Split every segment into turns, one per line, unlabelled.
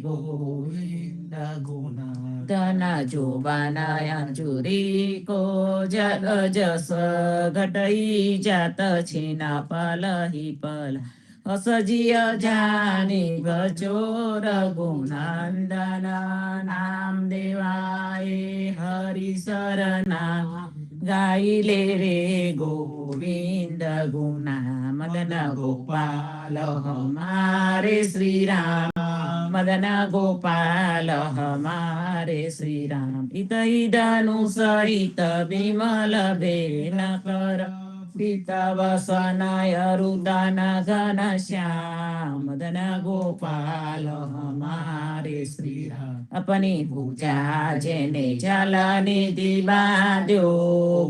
गोविन्द गुण
धन जो बनाया चुरी को जग जस घटई जात छिना पलही पल असजिय जानी बचोर गुणंदन नाम देवाय हरि शरणा गाइले रे गोविंद गुणा मदन गोपाल हमारे श्री राम मदन गोपाल हमारे श्री राम इत इदनु सहित विमल बेन कर पिता वसनाय रुदन घन श्याम मदन गोपाल हमारे श्री राम अपनी पूजा जेने जलने दिबाद्यो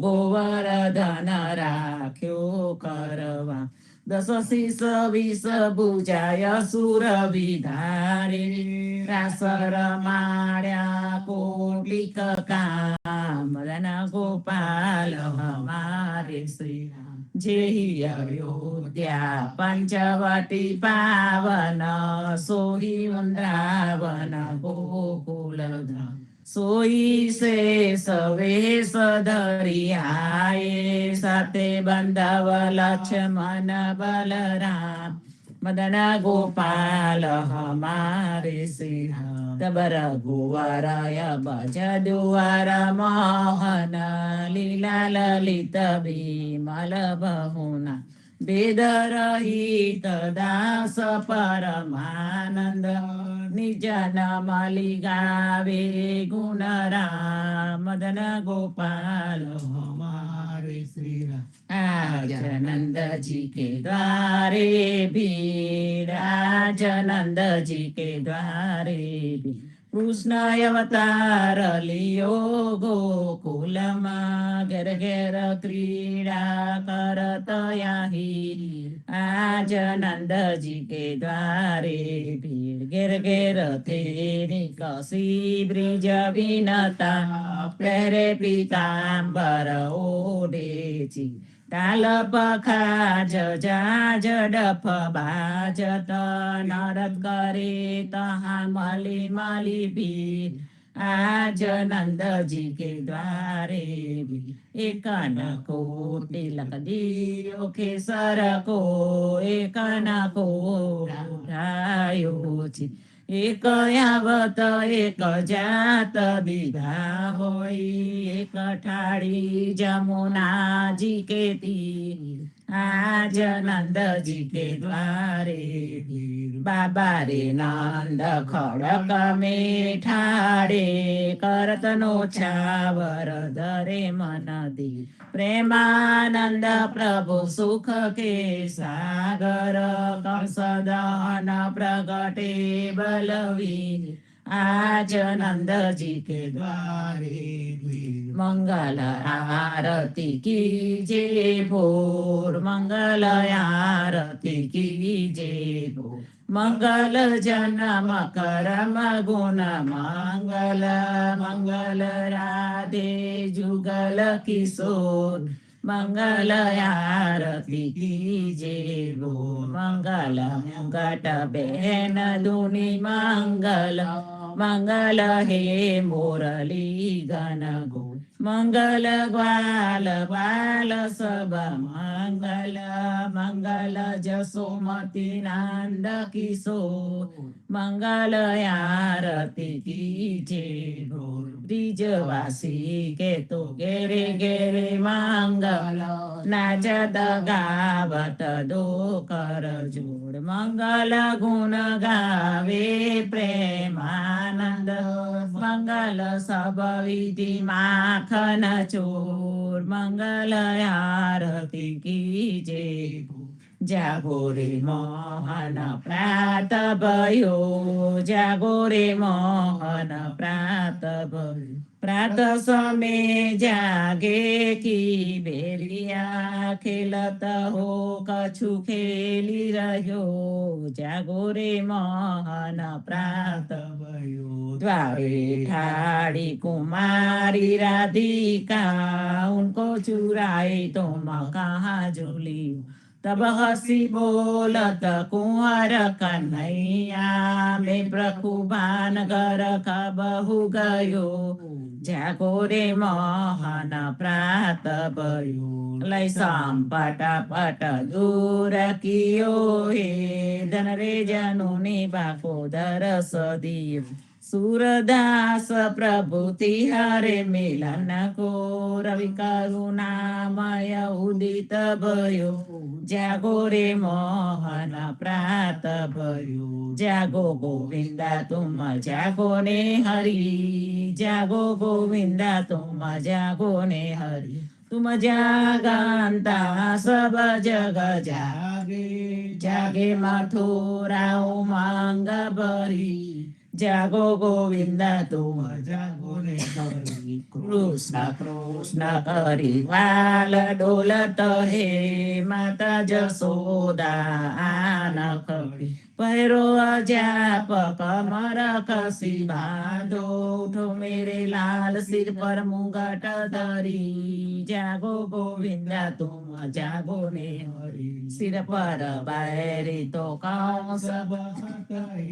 गोवर्धन राख्यो करवा 10 शीस 20 भुजाय सुर विधारे रासर माड्या कोटिक काम मदन गोपाल हमारे श्री राम जेहि अयोध्या पंचवटी पावन सोहि वृंदावन गोकुल धाम सोई से सवेश धरि आए साते बंधव लक्ष्मण बलराम मदन गोपाल हमारे श्री राम तब रघुवरय भज दुआर मोहन लीला ललित विमल बहुना वेद रहित दास परमानंद निज नाम गावे गुण राम मदन गोपाल हमारे श्री राम आज नंद जी के द्वारे भीड़ आज नंद जी के द्वारे भीड़ कृष्ण अवतार लियो गोकुल घेर घेर क्रीड़ा करत याही आज नंद जी के द्वारे भीड़ घेर घेर तेरी कसी ब्रिज विनता प्रेरे पीतांबर ओढ़ेची ताल पखा जाज डफ बाजत नरद करे तहा मली मली भी आज नंद जी के द्वारे भी एक न को तिलक दियो खेसर को एक न को रायो छी एक यावत एक जात विधा होई एक ठाड़ी जमुना जी के तीर आज नंद जी के द्वारे बाबा रे नंद खड़क में ठाड़े करत नो छावर धरे मन दी प्रेमानंद प्रभु सुख के सागर कंसदन प्रगटे बलवीर आज नंद जी के द्वारे मंगल आरती की जय भोर मंगल आरती की जय भोर मंगल जन्म करम गुण मंगल मंगल राधे जुगल किशोर मंगल आरती की जय गो मंगल मुंगट बहन दुनि मंगल मंगल हे मुरली गण गो मंगल ग्वाल ग्वाल सब मंगल मंगल जसोमती नंद किशोर मंगल आरती की जय गो ब्रिजवासी के तो गेरे गेरे मंगल नाचत गावत दो कर जोड़ मंगल गुण गावे प्रेमानंद मंगल सब विधि माखन चोर मंगल आरती की जय जागो रे मोहन प्रात भयो जागो रे मोहन प्रात भयो प्रात समय जागे की बेलिया खेलत हो कछु खेली रह्यो जागो रे मोहन प्रात भयो द्वारे ठाड़ी कुमारी राधिका उनको चुराई तुम कहाँ झूली तब हसी बोलत कुंवर कन्हैया, मैं प्रकुबान घर खबहु गयो, जागो रे मोहन प्रात भयो, लय पट दूर कियो हे, धन रे जनुनी बाको दरस दियो, सूरदास प्रभु तिहारे मिलन को, रवि करुणामय उदित भयो, जागो रे मोहन प्रात भयो, जागो गोविंदा तुम जागो ने हरि, जागो गोविंदा तुम जागो ने हरि, तुम जागंता सब जग जागे, जागे मथुरा उमंग भरी, जागो गोविंदा तुम जागो ने हरि, कृष्ण कृष्ण हरि वाल डोलत हे, माता जसोदा आन खड़ी, पैरो अजापक कमर कसी बांधो, उठो मेरे लाल सिर पर मुंगट धरी, जागो गोविंदा तुम जागो ने हरि, सिर पर बैरी तो कंस बहत हे,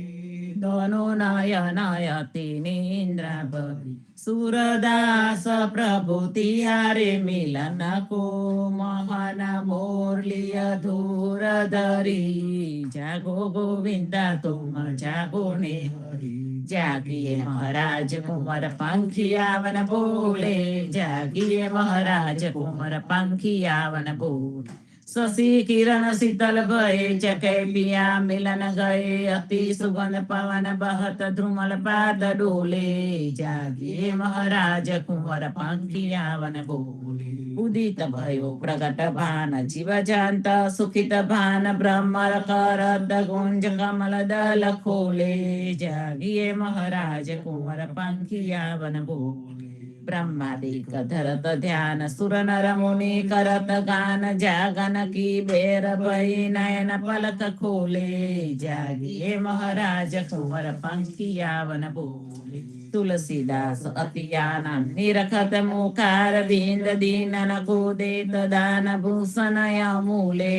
दोनों नयन अति निंद्रा भरी, सूरदास प्रभु तिहारे मिलन को, मोहन मुरली धूर धरी, जागो गोविंदा तुम जागो ने हरि, जागिए महाराज कुंवर पंखिया वन बोले, जागिए महाराज कुंवर पंखिया वन बोले, शशि किरण शीतल भये, चकै पिया मिलन गए, अति सुगंध पवन बहत ध्रुमल पाद डोले, जागिए महाराज कुंवर पंखिया वन बोले, उदित भयो प्रगट भान जीव जात, सुखित भान ब्रह्मर करत गुंज कमल दल खोले, जागिए महाराज कुंवर पंखिया वन बोले, ब्रह्मादिक धरत ध्यान सुर नर मुनि करत गान, जागन की बेर भई नयन पलक खोले, जागिए महाराज कुंवर पंखिया वन बोले, तुलसीदास अति आनंद निरखत मुखार बिंद दीनन को देत दान भूषण अमूले,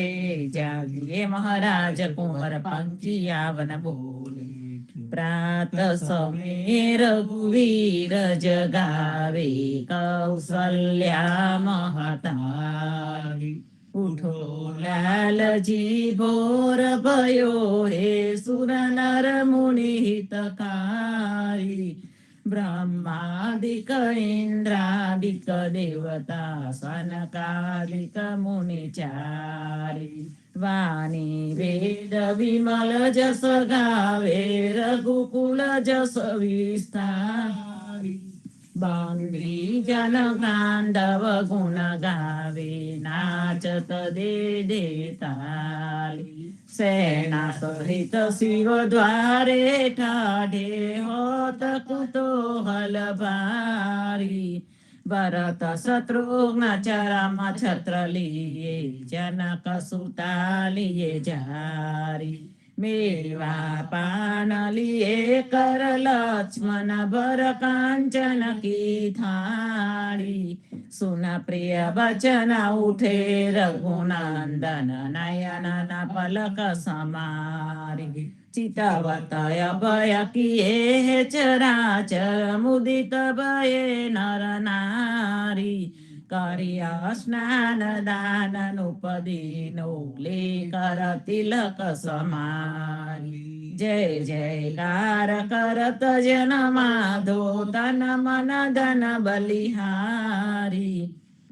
जागिए महाराज कुंवर पंखिया वन बोले, प्रात समय रघुवीर जगावे, कौसल्या महतारी, उठो लाल जी भोर भयो, हे सुर नर मुनि हितकारी, ब्रह्मादिक इंद्रादिक देवता सनकादिक मुनिचारी, वाणी वेद विमल जस गावे, रघुकुल जस विस्तारी, बांधी जन गांधव गुण गावे, नाचत दे देताली, सेना सहित शिव द्वारे ठाढ़े, होत कुतूहल भारी, भरत शत्रुघ्न चरम छत्र लिए, जनक सुता लिए जारी, मेवा पान लिए कर लक्ष्मण भर कांचन की थाली, सुन प्रिय बचन उठे रघुनंदन, नयन न पलक समारी, चितवत अभय किए चराचर, मुदित भये नर नारी, करिया स्नान दान उपदीनो, लेकर तिलक समारी, जय जयकार करत जन माधो, तन मन धन बलिहारी,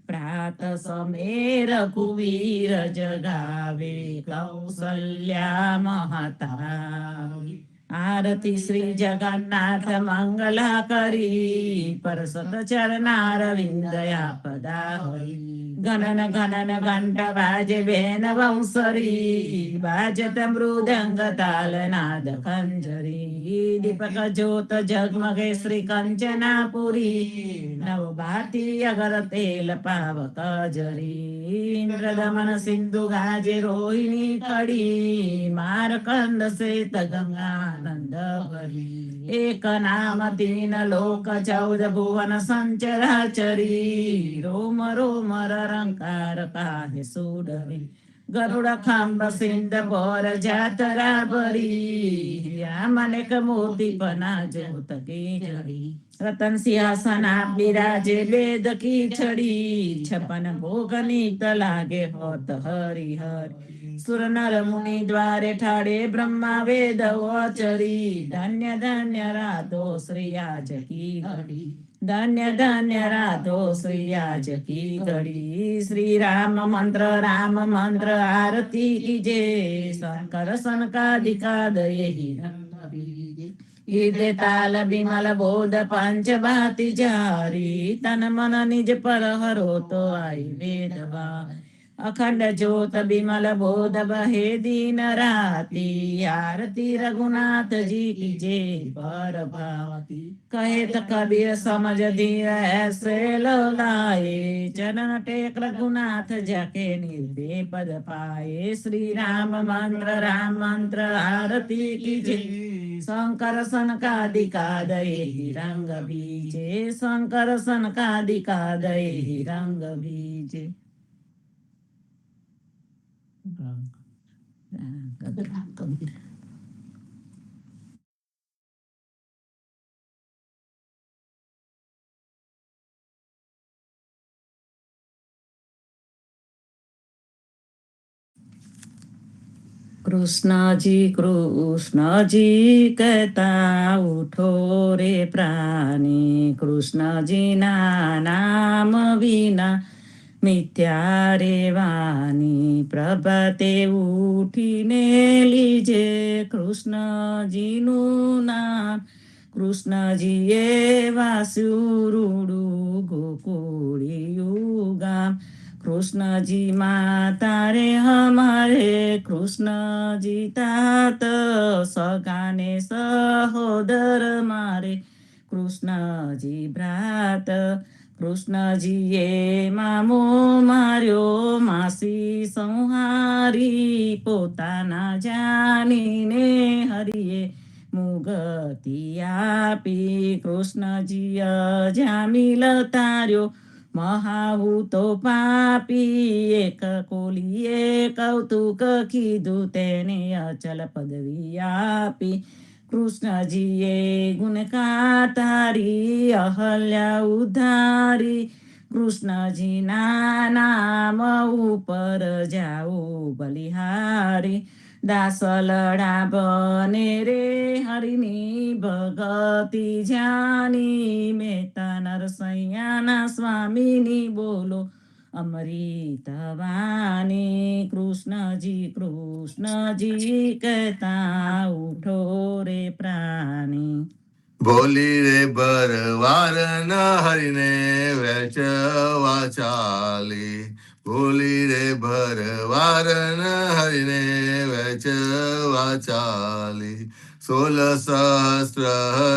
प्रात समय रघुवीर जगावे, कौसल्या महतारी, आरती श्री जगन्नाथ मंगला करी, परसत चरणारविंदया पदा हरि, गणन गणन घंट बाजे बेन वंसरी, बाजत मृदंग ताल नाद खंजरी, दीपक ज्योत जगमगे श्री कंचनापुरी, नव भारती अगर तेल पावक जरी, इंद्र दमन सिंधु गाजे रोहिणी खड़ी, मारकंद से गंगानंद भरी, एक नाम तीन लोक 14 भुवन संचराचरी, रोम रोम रंकार काहे सुडरी, ગરુડ ખાંબ સિંધ પર જાતરા ભરી અનેક મોતી પના જોત કી જડી રતન સિંહાસન બિરાજે વેદ કી છડી છપન ભોગ નીત લાગે હોત હરી હરી સુર નર મુનિ દ્વારે ઠાડે બ્રહ્મા વેદ ચરી ધન્ય ધન્ય રાધો શ્રી આજ કી ઘડી ધન્ય ધન્ય રાધો શ્રી આજ કી ઘડી શ્રી રામ મંત્ર આરતી કીજે શંકર સનકાદિકા દયે ઈદે તાલ બિમલ બોધ પંચ બાતી જારી તન મન નિજ પર હરો તો આઈ વેદવા અખંડ જ્યોત બિમલ બોધ બહે દીન રાતી આરતી રઘુનાથજી કી જે પર ભાવતી કહે તો કબીર સમજ ધીર ऐसे लाए चरण टेक रघुनाथ जाके निर्दे पद पाए श्री राम मंत्र आरती कीजे शंकर सनकादिका दये रंग बीजे शंकर सनकादिका दये रंग बीजे कृष्ण जी कहता उठो रे प्राणी कृष्ण जी ना नाम विना मिथ्या रे वाणी प्रभाते उठीने लीजे कृष्ण जी नु नाम कृष्ण जी ये वासुरुडु गोकुळियुगा कृष्ण जी माता रे हमारे कृष्ण जी तात सगाने सहोदर मारे कृष्ण जी भ्रात कृष्ण जी ये मामो मार्यो मासी संहारी पोताना जानीने हरिये मुगती आपी कृष्ण जी अजामिल तार्यो महाहूतो पापी एक कोलिये कौतुक कीधु तेने अचल पदवी आपी कृष्ण जीए गुण कातारी अहल्या उधारी कृष्ण जी ना नाम ऊपर जाओ बलिहारी दास लड़ा बने रे हरिनी भगती जानी मेता नरसैयाना स्वामीनी बोलो अमृत वाणी कृष्ण जी कहता उठो रे प्राणी
બોલી રે બરવાર ન હરિને વેચવા ચાલી બોલી રે ભરવાર ન હરિને વેચવા ચાલી 16 સહસ્ત્ર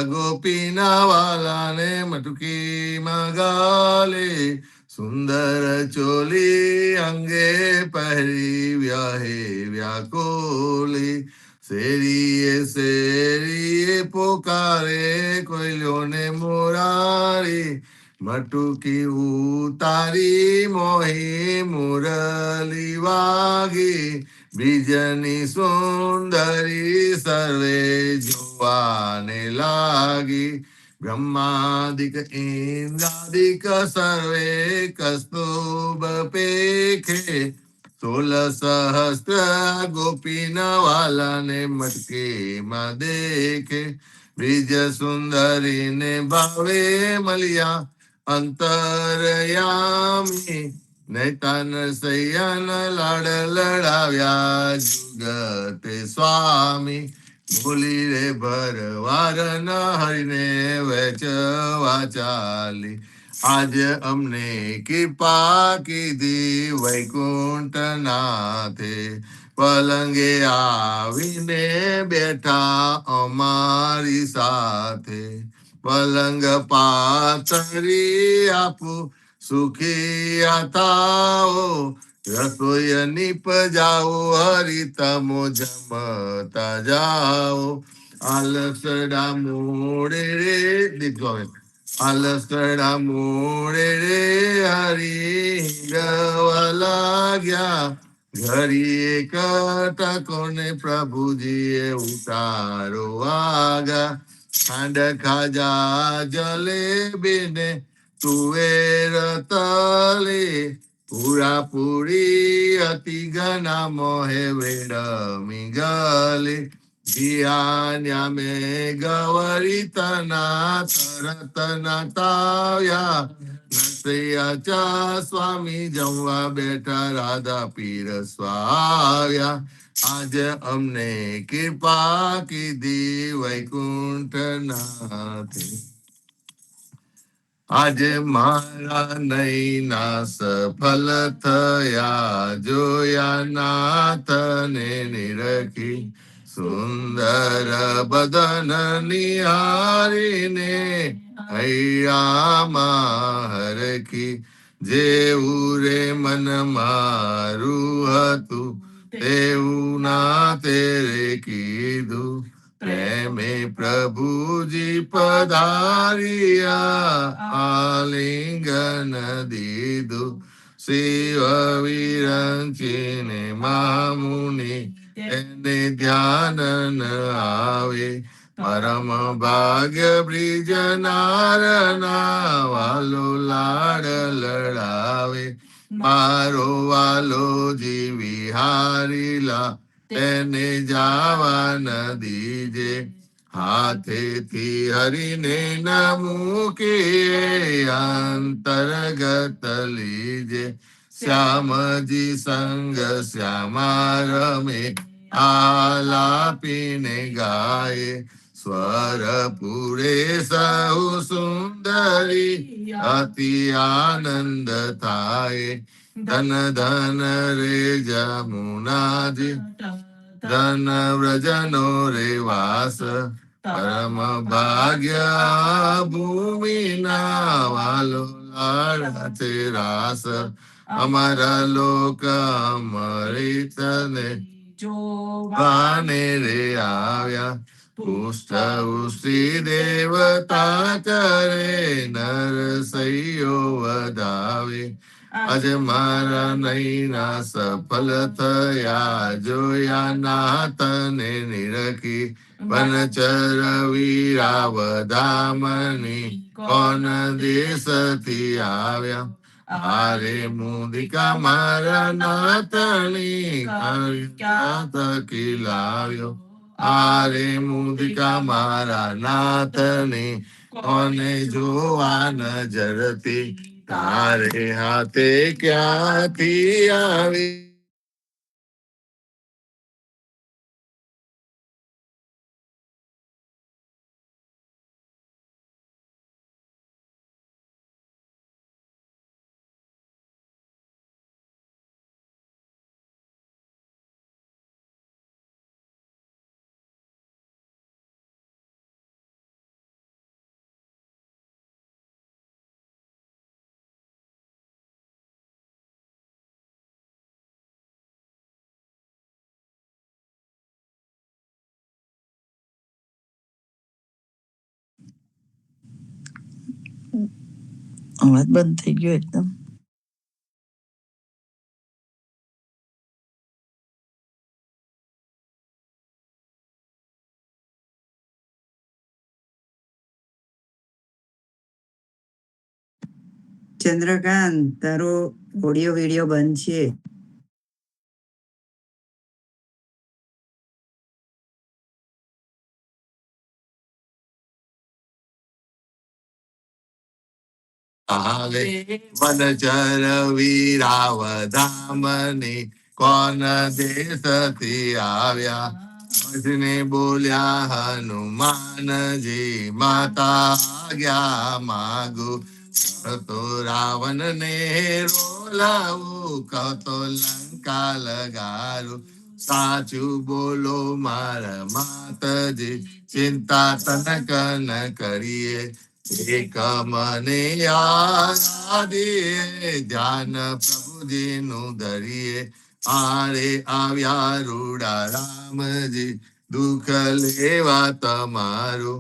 ગોપીના વાલાને મટકી મગાલે સુંદર ચોલી અંગે પહેરી વ્યાહે વ્યાકુલી શેરીએ પોકારે કોયલોને મોરારી મટુકી ઉતારી મોહી મુરલી વાગી બીજની સુંદરી સર્વે જોવાને લાગી બ્રહ્માદિક ઇન્દ્રાદિક સર્વે કસ્તુભ પેખે 16 સહસ્ત્ર ગોપીના વાલાને મટકે માં દેખે બ્રિજ સુંદરીને ભાવે મળ્યા અંતરયામી નૈતા નરસૈયાન લાડ લડાવ્યા જુગતે સ્વામી બોલી રે ભરવાર ન હરિને વેચવા ચાલી આજ અમને કૃપા કીધી વૈકુંઠ નાથે પલંગે આવીને બેઠા અમારી સાથે પલંગ પાથરી આપું સુખી આતાઓ રસોઈ નીપજાઓ હરી તમો જમતા જાઓ આલસડા મોડે રે દીધો આલસડા મોડે રે હરી ગવા લાગ્યા ઘડીએ કટકોને પ્રભુજીએ ઉતારો આગા ખાંડ ખાજા જલેબીને તુવેર તલે પૂરા પૂરી અતિ ઘના મોહે વેડમી ગલે જીયા મે ગવરી તના તરતના તાવ્યા નસૈયા સ્વામી જમવા બેઠા રાધા પીરસવા આવ્યા આજે અમને કૃપા કીધી વૈકુંઠ નાથે આજે મારા નૈના સફલ થયા જોયા નાથને નિરખી સુંદર બદન નિહારીને હૈયામાં હરખી જેવું રે મન મારું હતું તેવું ના તેરે કીધું પ્રેમે પ્રભુજી પધારિયા આલિંગન દીધું શિવ વિરંચીને મામુનિ એને ધ્યાન ન આવે પરમ ભાગ્ય બ્રિજ નારના વાલો લાડ લડાવે મારો વાલો જીવી હારીલા તેને જાવા ન દીજે હાથેથી હરીને ન મૂકીએ અંતર્ગત લીજે શ્યામજી સંગ શ્યામા રમે આલાપીને ગાય સ્વર પૂરે સહુ સુંદરી અતિ આનંદ થાય ધન ધન રે જમુનાજી ધન વ્રજનો રે વાસ પરમ ભાગ્ય ભૂમિ ના વાલો લાડ છે રાસ અમારા લોક અમૃત ને જોવાને રે આવ્યા પુષ્ટ ઉષ્ટિ દેવતા કરે નરસૈયો વધાવે આજે મારા નૈના સફલ થયા જોયા નાથને નિરખી વનચર વીરાવધામની કોન દેશથી આવ્યા આરે મુદિકા મારા નાથની ક્યાં થકી લાવ્યો આરે મુદિકા મારા નાથની કોને જોવા નજરથી તારે હાથે ક્યાંથી આવી
અવાજ બંધ થઈ ગયો એકદમ.
ચંદ્રકાંત, તારો ઓડિયો વિડિયો બંધ છે.
આવે વનચર વીરાવધામની કોન દેશથી આવ્યા ભજને બોલ્યા હનુમાનજી માતા ગયા માગુ તો રાવણ ને રોલાવું કહતો લંકા લગારું સાચું બોલો મારા માતજી ચિંતા તનક ન કરીએ એક મને યાદીએ ધ્યાન પ્રભુજી નું ધરીએ આરે આવ્યા રૂડા રામજી દુઃખ લેવા તમારું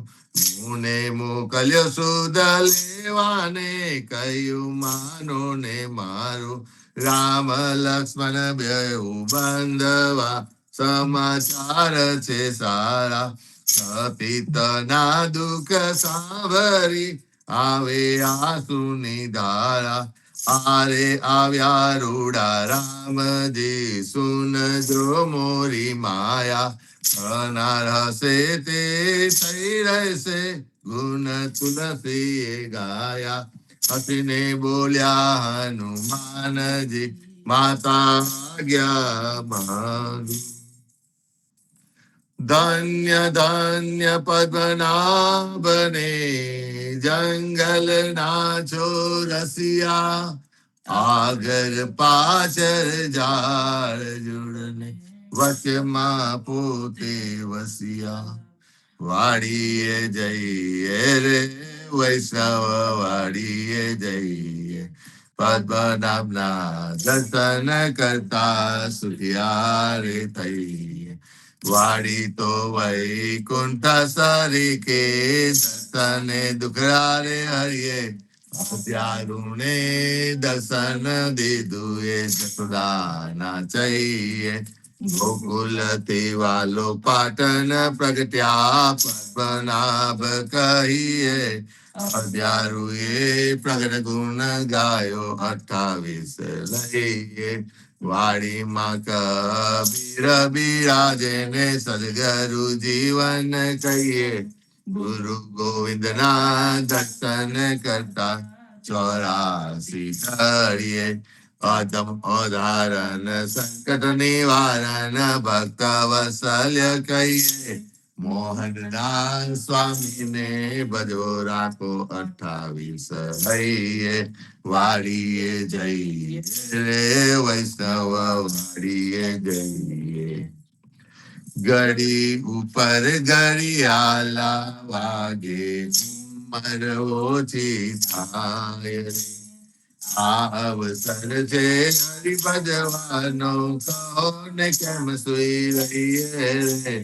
મુને મોકલ્યો સુધ લેવાને કહ્યું માનો ને મારું રામ લક્ષ્મણ બેઉ બાંધવા સમાચાર છે સારા સપિતના દુઃખ સાંભળી આવે આંસુની ધારા આરે આવ્યા રૂડા રામજી સુનજો મોરી માયા થનાર હશે તે થઈ રહેશે ગુણ તુલસીએ ગાયા હસીને બોલ્યા હનુમાનજી માતા આજ્ઞા માંગુ ધન્ય ધન્ય પદ્મનાભને જંગલ નાચો રસિયા આગળ પાછળ ઝાડ જોડને વચમાં પોતે વસિયા વાડીએ જઈએ રે વૈષ્ણવ વાડીએ જઈએ પદ્મનાભના દર્શન કરતા સુખિયા રે થઈએ વાડી તો વૈકુંઠ સરીકે દર્શને દુખરા રે હરિયે ત્યારુણે દર્શન દીધું એ જસુદાના ચઈએ ગોકુલ થી વાલો પાટણ પ્રગટ્યા પદ્મનાભ કહીએ અધ્યારુએ પ્રગટ ગુણ ગાયો 28 લઈએ વાડીમાં કબીર બિરાજે ને સદગરુ જીવન કહીએ ગુરુ ગોવિંદ ના દર્શન કરતા 84 ઢળીએ અદમ ઉદાહરણ સંકટ નિવારણ ભક્ત વત્સલ્ય કહીએ મોહનદાસ સ્વામીને ભજો રાખો 28 લઈએ વાડીએ જઈએ રે વૈષ્ણવ વાડીએ જઈએ ઘડી ઉપર ઘડિયાલા વાગે ઉંમર ઓછી થાય રે આ અવસર છે હરિભજવાનો કોને કેમ સુઈ રહીએ રે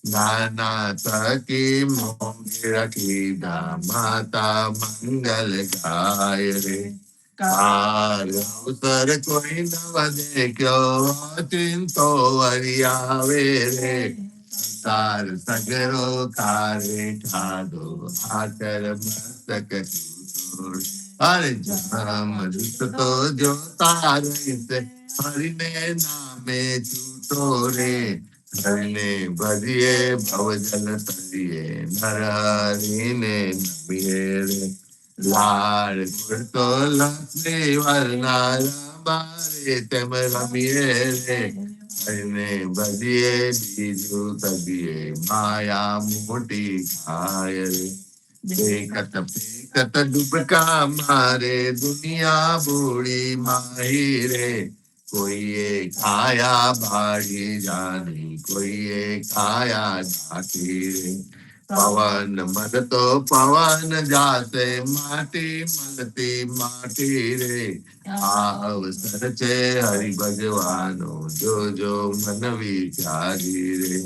નાના તકી મોંઘે રાખી માતા મંગલ ગાય રે કાર અવસર કોઈ નવ દેખ્યો ચિંતો વરી આવે રે તાર સગરો કારે ઠાડો આકર મસ્તક છૂટો અરે જામ તો જોતા રહીશે હરિને નામે છૂટો રે હરિને ભજીએ ભવજલ તરીએ નર હરિને નમીએ રે લાડ કરતો લક્ષ્મી વરનાર બારે તેમ રમીએ રે હરિને ભજીએ બીજું તજીએ માયા મોટી ખાય રે બેકત બેકત ડૂબકા મારે દુનિયા બુડી માહી રે કોઈએ ખાયા બાળી જાની કોઈએ ખાયા જાતી રે પવન મરતો પવન જાતે માટી મળતી માટી રે આ અવસર છે હરિ ભજવાનો જોજો મન વિચારી રે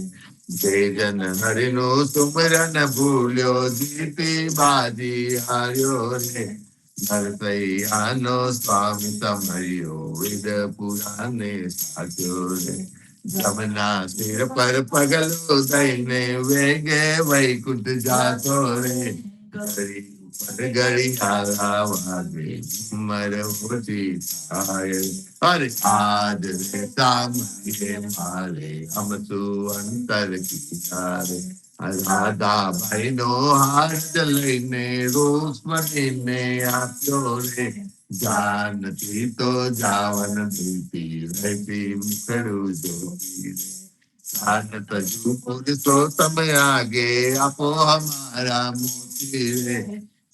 જે જન હરિનું સુમરન ભૂલ્યો જીતી બાજી હાર્યો રે નરસૈયાનો સ્વામી સમર્યો વેદ પુરાણે સાચ્યો રે જમના સિર પર પગલો દઈને વેગે વૈકુંઠ જાતો રે ઘડી ઉપર ઘડિયાળા વાગે ઉંમર ઓછી થાય અરે આજ રે સામયે મારે અમતું અંતર કિનારે રાધાભાઈ નો હાથ લઈને રોષ બનીને આપ્યો રે જાનતી તો જાવન ભીતી રહેતી મુખડું જોતી રે જાન તજુ પુરુષો તમે આગે આપો હમારા મોતી રે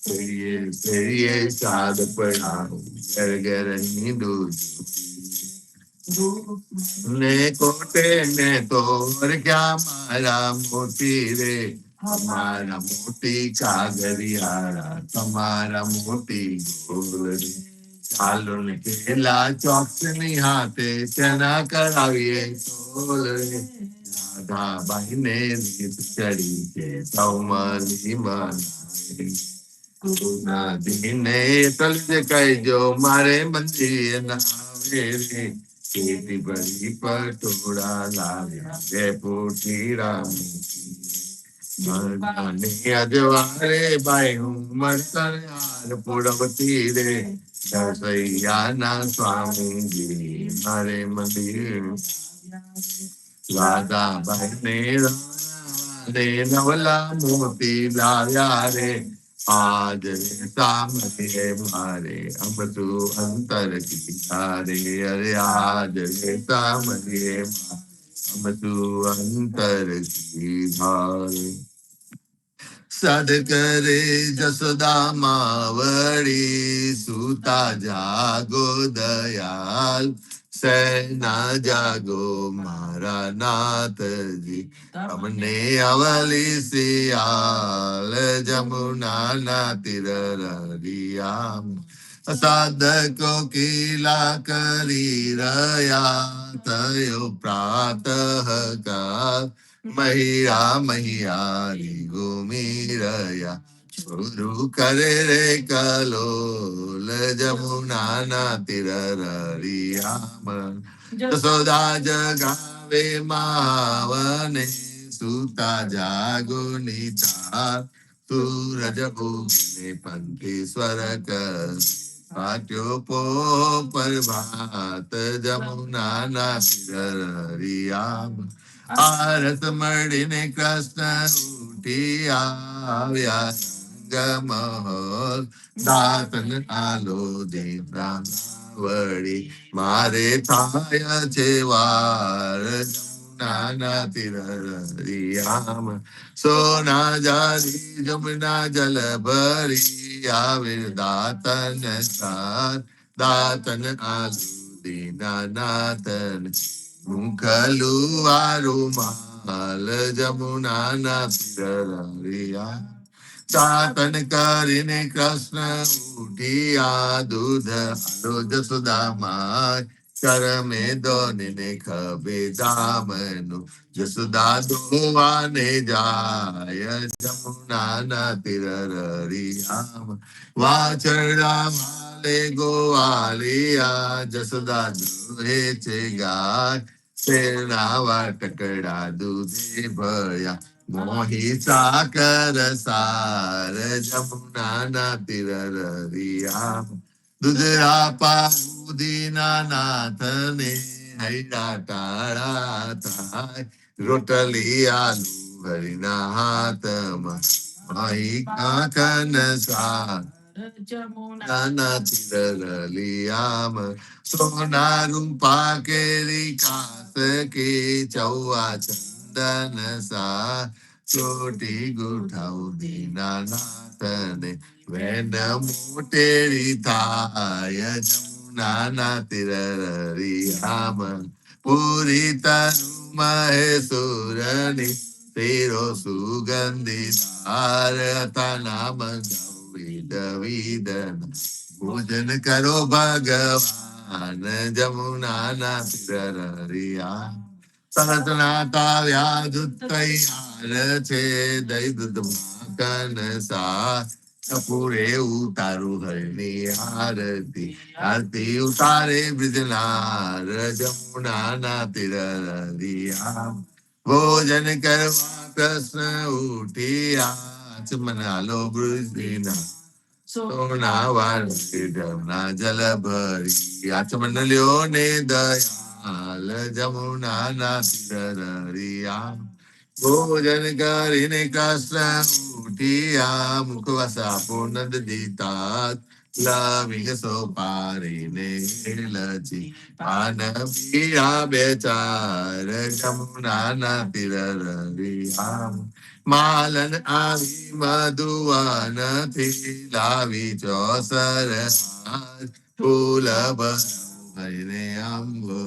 ફેરીએ સાદ પડાવું ઘર ઘર નીંદું ને કોટે ને તોર ક્યાં મારા મોતી રે हमारा मोटी कागरियारा तुम्हारा मोटी गोल रे चालो ने केला चौक हाथे चना कराविए तोल रे राधा बाई ने रीत चढ़ी के सौमली मनाए नदी ने तल जे कह जो मारे मंदिर न આવે રે પેટી ભરી પટોળા લાવ્યા બે પોટીરા અને અજવારે બાઈ હું મળતર હાર પુરવતી રે દસૈયાના સ્વામીજી મારે મંદિર રાધાબાઈ ને નવલા મોતી લાવ્યા રે આજ સામરે મારે અમતુ અંતર કીધા રે અરે આજ સામરે અમતુ અંતર કીધા રે સદ કરે જસોદા માવડી સુતા જાગો દયાલ સેના જાગો મારા નાથજી તમને અવલી સિયાલ જમુના ના તીર રરિયામ સાધકો કિલા કરી રહ્યા થયો પ્રાતઃ કાલ મહિયા મહિયારી ગુમીરયા શરૂ કરે રે કલોલ જમુના ના તીર રરિયામ જસોદા જગાવે માવને સુતા જાગો નિતાર સૂરજ ઉગને પંથી સ્વર કર પાટ્યો પ્રભાત જમુના ના તીર રરિયામ આરસ મળીને કૃષ્ણ ઉઠી આવ્યા ગમહોલ દાતન આલો દેવડી મારે થાય છે વાર જમુના તીર રરિયામ સોના જારી જમુના જલ ભરી આવે દાતન સાર દાતન આલો દીનાનાથન મુખલું વારું માલ જમુના ના તીર રરિયામ દાતન કરીને કૃષ્ણ ઉઠિયા દૂધ આલો જસોદામાં કરમે દોને ખભે દામનું જસોદા દોવાને જાય જમુના ના તીર રરિયામ વાછરડા વાલે ગોવાલિયા જસોદા દોહે છે ગાય શેરણા વાટકડા દૂધે ભળ્યા મોહી સાકર સાર જમુના ના તીર રરિયામ દુધરા પાઉદીના નાથને હૈડા ટાળા થાય રોટલી આલુ હરિના હાથમાં માહી કાકન સાર જમુના ના તીર રરિયામ સોના રૂપા કેરી કાસ કે ચૌવા ચંદન સા ચોટી ગુઠાઉ દીનાનાથને વેન મોટેરી થાય જમુના ના તીર રરિયામ પૂરી તરુ મહેસુરની તેરો સુગંધી ધાર હતા નામ વિદ વિદન ભોજન કરો ભગવાન જમુના ના તીર રરિયામ સરસના તાવ્યા દૂધ તૈયાર છે દહીં દૂધમાં કનસા કપૂરે ઉતારું હરની આરતી આરતી ઉતારે બ્રિજનાર જમુના ના તીર રરિયામ ભોજન કરવા કૃષ્ણ ઉઠિયા ચમનાલો બ્રિજના સોના વાળના જલ ભરી આચમંડલ્યો ને દયાલ જમુના ના તીર રરિયામ ભોજન કરીને કૃષ્ણ ઉઠિયા મુખવાસા પૂર્ણ દીતા લાવી સોપારીને લચી પાન પીયા બેચાર જમુના ના તીર રરિયામ માલન આવી મધુવન થી લાવી ચોસર ફૂલ ભરને અંબો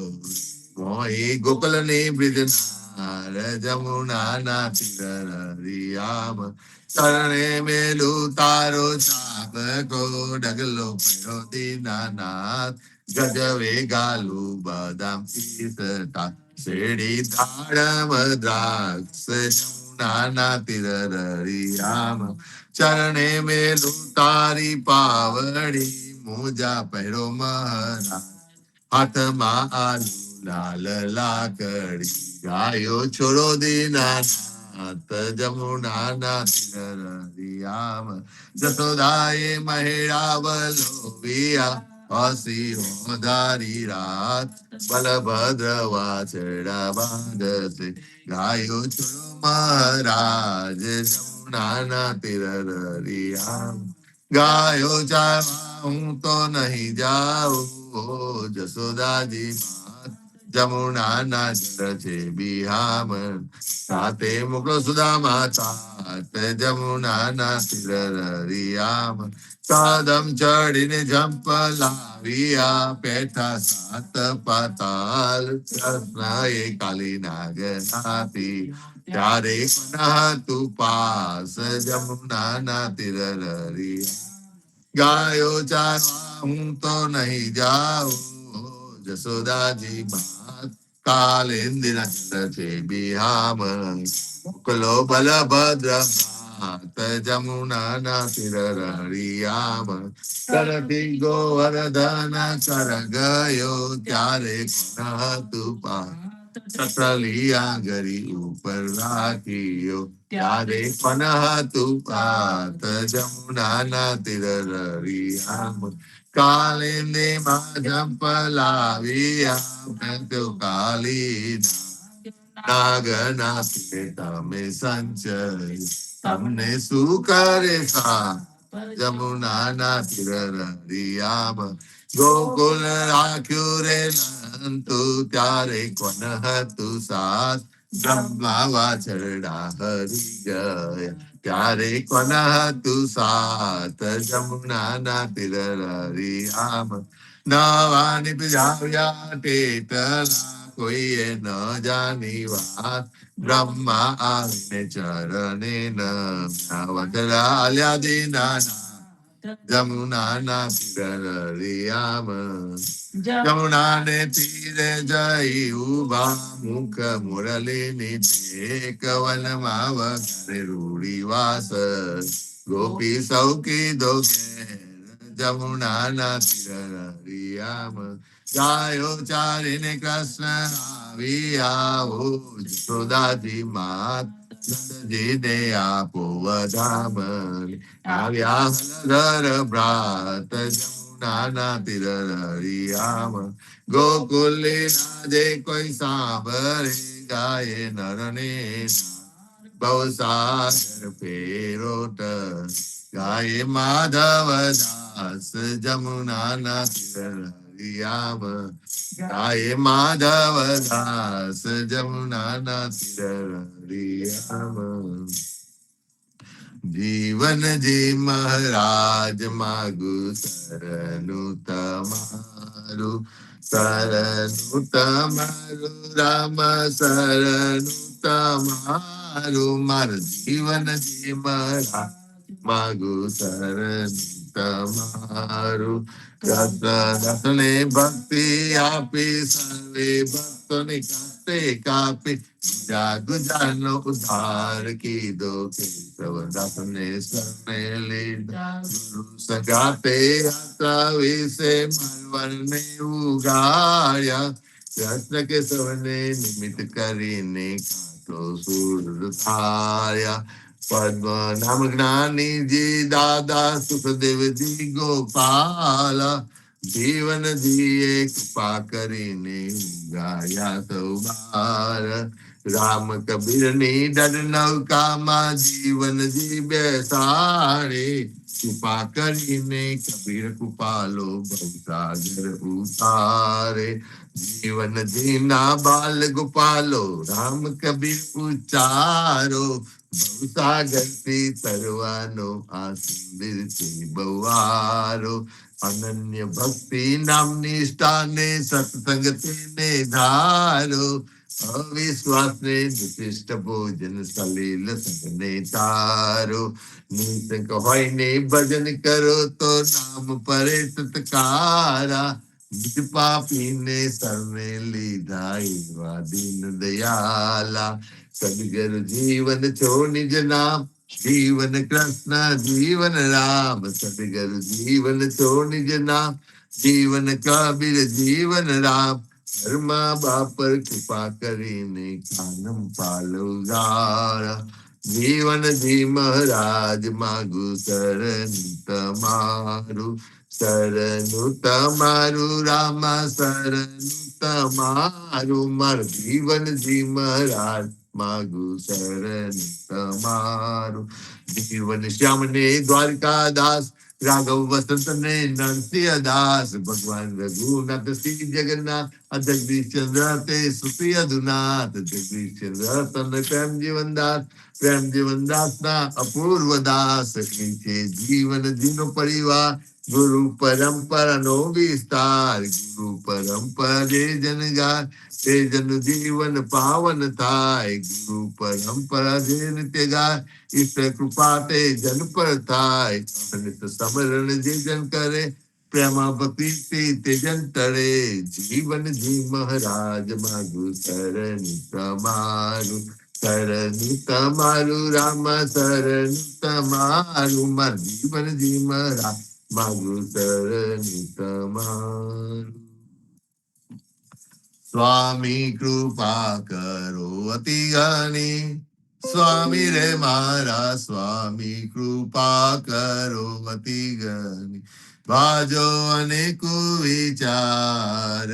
મોહી ગોકુલ ની બ્રિજનાર જમુના ના તીર રરિયામ ચરણે મેલું તારો ચાપ કો ડગલો પડ્યો દીનાનાથ ગજવે ગાલું બદામ પીસતા શેરડી દાડમ દ્રાક્ષ જમુના ના તીર રરિયામ ચરણે મેલું તારી પાવડી મોજા પહેરો મહારાજ હાથમાં આલુ લાલ લાકડી ગાયો છોડો દીના નાથ જમુના ના તિરરિયામ જસોદાએ મહેરાવલો વિયા હસી હોદારી રાત બલભદ્ર વાછડા બાંધશે ગાયો છોડો મહારાજ જમુના ના તિરરિયામ ગાયો ચારવા હું તો નહીં જાઉં જસોદાજી માત જમુના ના જળ છે બિહામણ સાતે મોકલો સુદામા તાત જમુના ના તિરરિયામ કદમ ચડીને જંપ લાવ્યા પેઠા સાત પાતાલ કૃષ્ણ એ કાલી નાગ નાતી ત્યારે પુનઃ તું પાસ જમુના ના તિરરિયા ગાયો ચારવા હું તો નહીં જાઉં જસોદાજી માત કાલેન્દ્ર છે બિહામ મોકલો બલભદ્ર માત જમુના ના તિરરિયામ કરતી ગોવર્ધન કર ગયો ત્યારે પુનઃ તું પાસ સતલિયા ગરી ઉપર રાખીયો ત્યારે પનહ તું પાત જમુના ના તિરરિયામ કાલે ને માં પલાવ્યા તો કાલી નાગના તમે સંચય તમને શું કરે સા જમુના ના તિરરિયામ ગોકુલ રાખ્યું રે નંતુ ત્યારે કોન હતું સાસ બ્રહ્મા વાછરડા હરી ગયા ત્યારે કોન હતું સાત જમુના ના તિરરિયામ નવા નિપજાવ્યા ટેટલા કોઈએ ન જાની વાત બ્રહ્મા આવીને ચરણે નલ્યા દીના જમુના ના તિરરિયામ જમુના ને તીરે જઈ ઉભા મુખ મુરલી નીચે કવનમાં વગરે રૂડી વાસ ગોપી સૌકી દોગે જમુના ના તિરરિયામ ગાયો ચારીને કૃષ્ણ આવ્યા હો જશોદાજી માત નંદજીને આપો વધામણ આવ્યા હલધર ભ્રાત જમુના ના તિરરિયામ ગોકુલી રાજે કોઈ સાંભળે ગાયે નરને બહુ સાગર ફેરોટ ગાયે માધવ દાસ જમુના ના તિરરિયામ ગાયે માધવ દાસ જમુના ના તિરરિયામ જીવન જી મહારાજ માગુ શરણું તમારું રામ શરણું તમારું મારું જીવન જી મહારાજ માગુ શરણું તમારું કૃષ્ણ ભક્તિ આપી સર્વે ભક્તોને કાપે કાપી જાગુજાનો ઉદ્ધાર કીધો કેશવદાસને શરણે લીધા ગુરુ સગાતે યાત્રા વિશે મરવરને ઉગાડ્યા કૃષ્ણ કેશવને નિમિત્ત કરીને કાંતો સુર ધાર્યા પદ્મનામ જ્ઞાનીજી દાદા સુખદેવજી ગોપાલ જીવનજીએ કૃપા કરીને ગાયા સૌ બાર રામ કબીર ની ડર નૌકામાં જીવનજી બેસાડે કૃપા કરીને કબીર કૃપાલો ભવસાગર ઉતારે જીવનજી ના બાલ ગોપાલો રામ કબીર ઉચારો ભવસાગર થી તરવાનો આ સુંદર છે બવારો અનન્ય ભક્તિ નામની સ્થાને સત્સંગ તેને ધારો અવિશ્વાસ ને દુષ્ટ ભોજન સલીલ સંગને તારો નિસંક હોય ને ભજન કરો તો નામ પરે સત્કારા નિજ પાપીને સર્વે લીધા એવા દીન દયાલા સદગર જીવન છો નિજ નામ જીવન કૃષ્ણ જીવન રામ સદગર જીવન છો નિજ નામ જીવન કબીર જીવન રામ, ઘરમાં બાપ પર કૃપા કરીને કાનમ પાલવગારા. જીવનજી મહારાજ માગુ શરણ તમારું, શરણું તમારું રામા શરણું તમારું, મારું જીવનજી મહારાજ માગુ શરણ તમારું. જીવન શ્યામને દ્વારકાદાસ, રાઘવ વસંત ને નરસિંહ દાસ, ભગવાન રઘુનાથ શ્રી જગન્નાથ, જગદીશ ચંદ્ર તે સુપ્રિય દુનાથ, જગદીશ ચંદ્ર તન પ્રેમ જીવનદાસ, પ્રેમ જીવનદાસ ના અપૂર્વ દાસ. એ છે જીવન જીનો પરિવાર, ગુરુ પરંપરા નો વિસ્તાર, ગુરુ પરંપરા જે જન ગાય, તે જન જીવન પાવન થાય. ગુરુ પરંપરા જે નિત્ય ગાય, ઈશ્વર કૃપા તે જન પર થાય. અનિત સમરણ જે જન કરે, પ્રેમા ભક્તિ તે જન તરે. જીવનજી મહારાજ માગુ શરણ તમારું, શરણ તમારું રામ શરણ તમારું, માર જીવનજી મહારાજ માગુ શરણ તમારું. સ્વામી કૃપા કરો અતિ જ્ઞાની, સ્વામી રે મારા સ્વામી કૃપા કરો અતિ જ્ઞાની. ભાજો અનેકો વિચાર,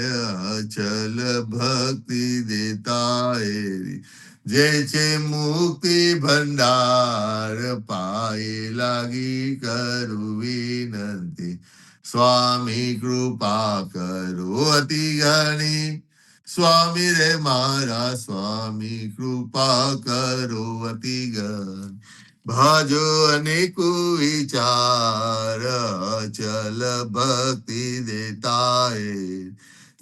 અચલ ભક્તિ દેતા એરી, જે છે મુક્તિ ભંડાર, પાયે લાગી કરું વિનંતી. સ્વામી કૃપા કરો અતિ જ્ઞાની, સ્વામી રે મારા સ્વામી કૃપા કરો અતિ જ્ઞાની. ભાજો અનેકો વિચાર, અચલ ભક્તિ દેતા એ,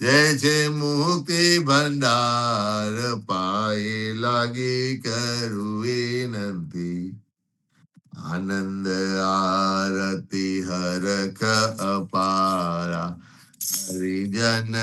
જય છે મુક્તિ ભંડાર, પાયે લાગી કરું વિનંતી. આનંદ આરતી હરખ અપારા, હરિજન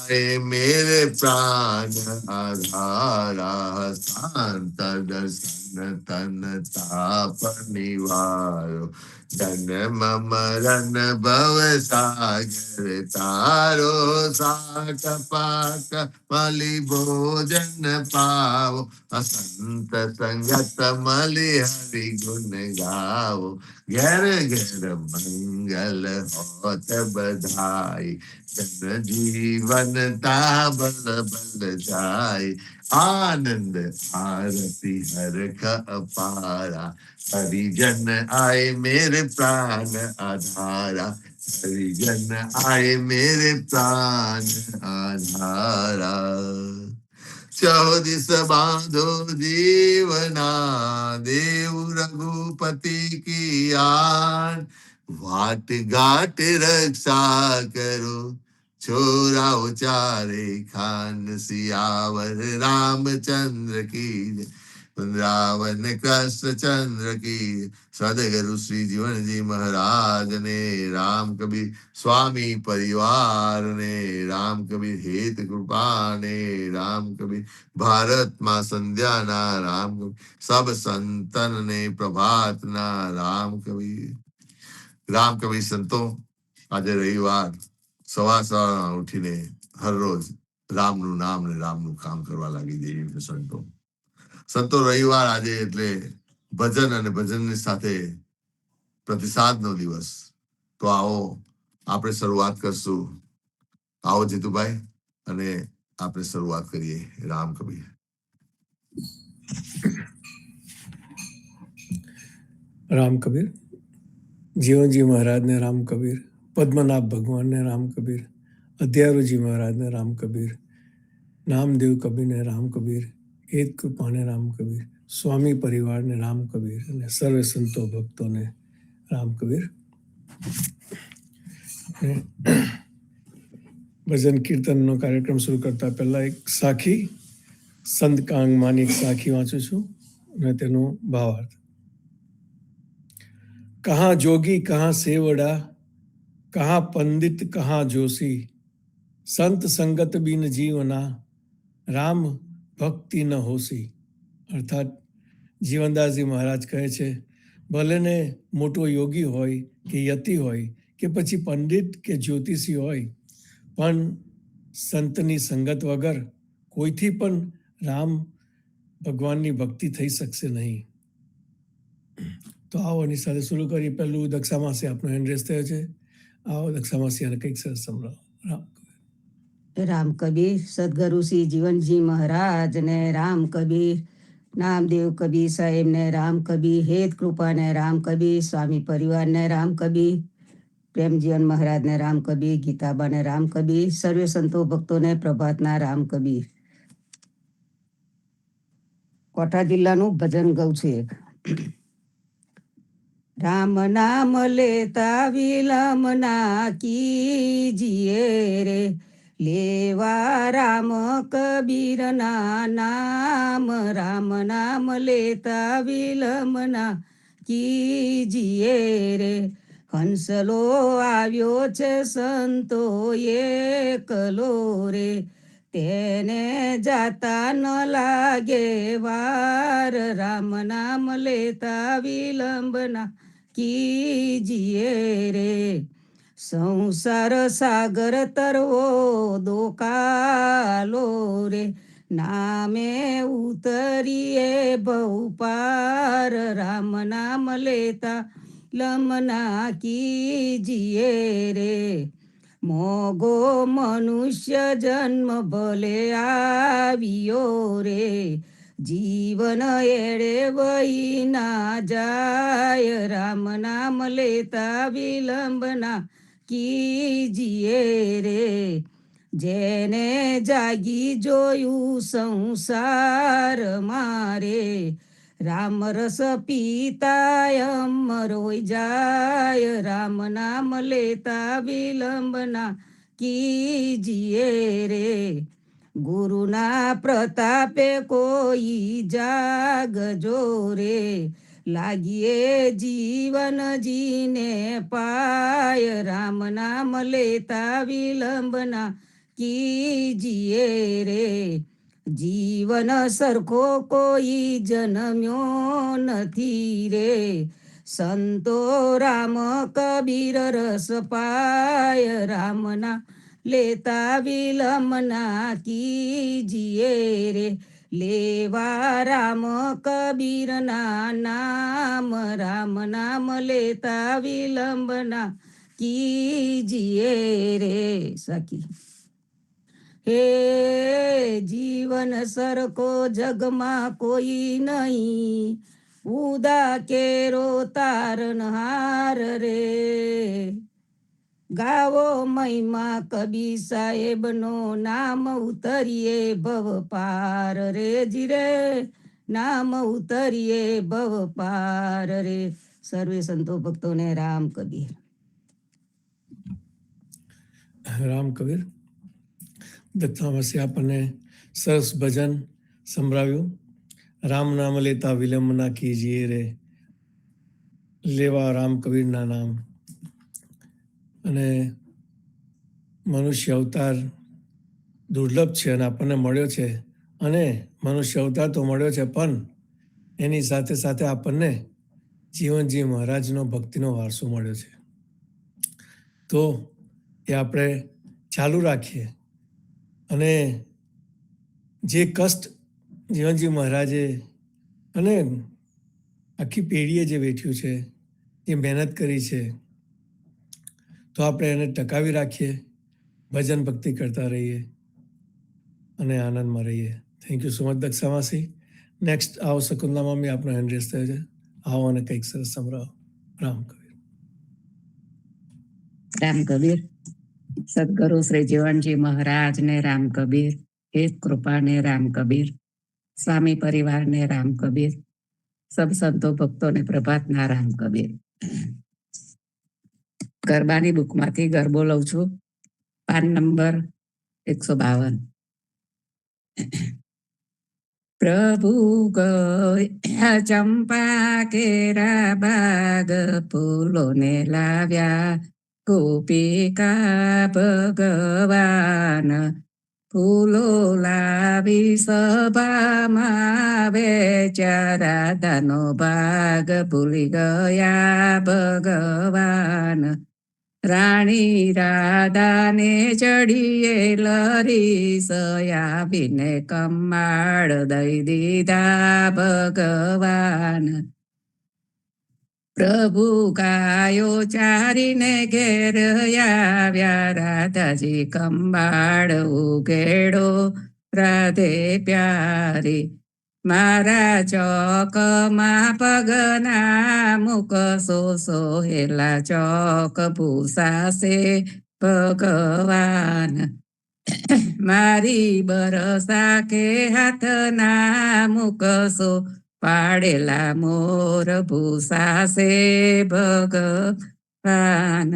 આए मेरे प्राण आधारा. शांत दर्शन तन ताप निवारो, जन्म मरण भव सागर तारो. साक पाक मलि भोजन पाओ, असंत संगत मलि हरि गुण गाओ. घर घर मंगल होत बधाई, जन जीवन ता बल बल जाए. आनंद आरती हरख अपारा, हरिजन आए मेरे प्राण आधारा. हरिजन आए मेरे प्राण आधारा. चौदिस बांधो जीवना, देव रघुपति की आन. वाट घाट रक्षा करो, छोरा उचारे खान. सियावर रामचंद्र की जय, रावण कृष्ण चंद्र की. सदगुरु श्री जीवन जी महाराज ने, राम कबीर स्वामी परिवार ने, राम कबीर हेत कृपा ने, राम कबीर भारत माँ संध्या ना, राम कबीर सब संतन ने प्रभात ना, राम कबीर. રામ કવિ સંતો આજે રવિવાર સવાર ઉઠીને હરરોજ રામનું નામ ને રામનું કામ કરવા લાગી જઈએ સંતો. સંતો રવિવાર આજે એટલે ભજન અને ભજનની સાથે પ્રતિસાદનો દિવસ. તો આવો આપણે શરૂઆત કરશું. આવો જીતુભાઈ, અને આપણે શરૂઆત કરીએ રામ કવિ.
રામ કબીર. જીવનજી મહારાજને રામ કબીર, પદ્મનાભ ભગવાનને રામ કબીર, અધ્યારુજી મહારાજને રામ કબીર, નામદેવ કબીરને રામ કબીર, હેત કૃપાને રામ કબીર, સ્વામી પરિવારને રામ કબીર, અને સર્વે સંતો ભક્તોને રામ કબીર. ભજન કીર્તનનો કાર્યક્રમ શરૂ કરતા પહેલા એક સાખી, સંત કાંગમાની એક સાખી વાંચું છું અને તેનો ભાવાર્થ. कहाँ जोगी कहाँ सेवड़ा, कहाँ पंडित कहाँ जोशी, संत संगत बिन जीवना, राम भक्ति न होशी. અર્થાત જીવનદાસજી મહારાજ કહે છે, ભલે ને મોટો યોગી હોય કે યતિ હોય કે પછી પંડિત કે જ્યોતિષી હોય, પણ સંતની સંગત વગર કોઈથી પણ રામ ભગવાનની ભક્તિ થઈ શકશે નહીં. તો આવો એની સાથે શરૂ કરી. પહેલું દક્ષામાસી આપનો હેન્ડ રેસ થયો છે. આવો દક્ષામાસી અને કંઈક સરસ સંભળાવો.
રામ કબીર. સદગુરુ શ્રી જીવનજી મહારાજ ને રામ કબીર, નામદેવ કબીર સાહેબ ને રામ કબીર, હેત કૃપા ને રામ કબીર, સ્વામી પરિવાર ને રામ કબીર, પ્રેમજીવન મહારાજ ને રામ કબીર, ગીતાબા ને રામ કબીર, સર્વે સંતો ભક્તો ને પ્રભાતના રામ કબીર. કોઠા જિલ્લાનું ભજન ગૌ છે. રામ નામ લેતા વિલમ ના કીજીએ રે, લેવા રામ કબીર ના નામ, રામ નામ લેતા વિલમ ના કીજીએ રે. હંસલો આવ્યો છે સંતો એકલો રે, તેને જાતા ન લાગે વાર, રામ નામ લેતા વિલંબના કીજીએ રે. સંસાર સાગર તરવો દોકાલો રે, નામે ઉતરીએ બહુ પાર, રામ નામ લેતા લમના કીજીએ રે. મોગો મનુષ્ય જન્મ ભલે આવ્યો રે, જીવન એળે વહી ના જાય, રામ નામ લેતા વિલંબના કીજીએ રે. જેને જાગી જોયું સંસાર મારે, રામ રસ પીતા અમર હોય જાય, રામ નામ લેતા વિલંબના કીજીએ રે. ગુરુના પ્રતાપે કોઈ જાગજો રે, લાગીએ જીવન જીને પાય, રામ નામ લેતા વિલંબના કીજીએ રે. જીવન સરખો કોઈ જન્મ્યો નથી રે, સંતો રામ કબીર રસ પાય, રામના લેતા વિલમના કીજીએ રે. લેવા રામ કબીરના નામ, રામ નામ લેતા વિલંબના કીજીએ રે. સખી. હે જીવન સરખો જગમાં કોઈ નહીં, ઉદા કેરો તારનહાર રે. ગાવો મહિમા કબીર સાહેબનો, નામ ઉતરીએ ભવ પાર રે જીરે, નામ ઉતરીએ ભવ પાર રે. સર્વે સંતો ભક્તોને રામ કબીર.
રામ કબીર. દત્તામાસી આપણને સરસ ભજન સંભળાવ્યું. રામ નામ લેતા વિલંબ ના કીજીએ રે, લેવા રામ કબીરના નામ. અને મનુષ્ય અવતાર દુર્લભ છે અને આપણને મળ્યો છે, અને મનુષ્ય અવતાર તો મળ્યો છે, પણ એની સાથે સાથે આપણને જીવનજી મહારાજનો ભક્તિનો વારસો મળ્યો છે. તો એ આપણે ચાલુ રાખીએ, અને જે કષ્ટ જીવનજી મહારાજે અને આખી પેઢીએ જે વેઠ્યું છે, જે મહેનત કરી છે, તો આપણે એને ટકાવી રાખીએ, ભજન ભક્તિ કરતા રહીએ અને આનંદમાં રહીએ. થેન્ક યુ સો મચ દક્ષામાસી. નેક્સ્ટ આવો શકુંતલા મામી, આપનો હેન્ડ રેસ થયો છે. આવો અને કંઈક સરસ સંભળાવો. રામ કબીર.
રામ કબીર. સદગુરુ શ્રી જીવનજી મહારાજ ને રામ કબીર, હેત કૃપા ને રામ કબીર, સ્વામી પરિવાર ને રામ કબીર, સબ સંતો ભક્તો ને પ્રભાતના રામ કબીર. ગરબાની બુકમાંથી ગરબો લઉં છું, પાન નંબર 152. પ્રભુ ગયા ચંપા કેરા બાગ, ફૂલો ને લાવ્યા ગોપિકા ભગવાન. ફૂલો લાવી સભામાં વેચ્યા, રાધાનો ભાગ ભૂલી ગયા ભગવાન. રાણી રાધાને ચડીએ લરી સયાવીને કમાડ દઈ દીધા ભગવાન. પ્રભુ ગાયો ચારીને ઘેર આવ્યા, રાધાજી કંબાળ ઉઘેડો રાધે પ્યારી. મારા ચોકમાં પગના મૂકશો સોહેલા ચોક ભૂસાશે ભગવાન. મારી બરસા કે હાથના મૂકશો પાડેલા મોર ભૂસાશે ભગવાન.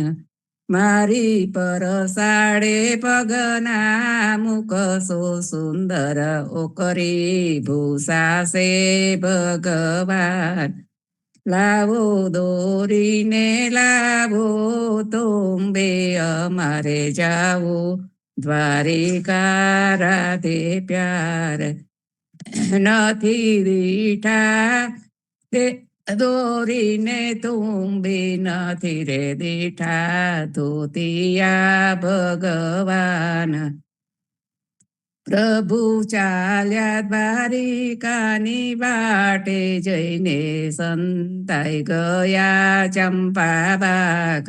મારી પરસાડે પગના મૂકશો સુંદર ઓકરી ભૂસાશે ભગવાન. લાવો દોરીને લાવો તોંબે અમારે જાવું દ્વારિકા રાધે પ્યાર. નથી દીઠા દોરીને તુંબી નથી રે દીઠા ધોતિયા ભગવાન. પ્રભુ ચાલ્યા દ્વારિકાની વાટે જઈને સંતાઈ ગયા ચંપા બાગ.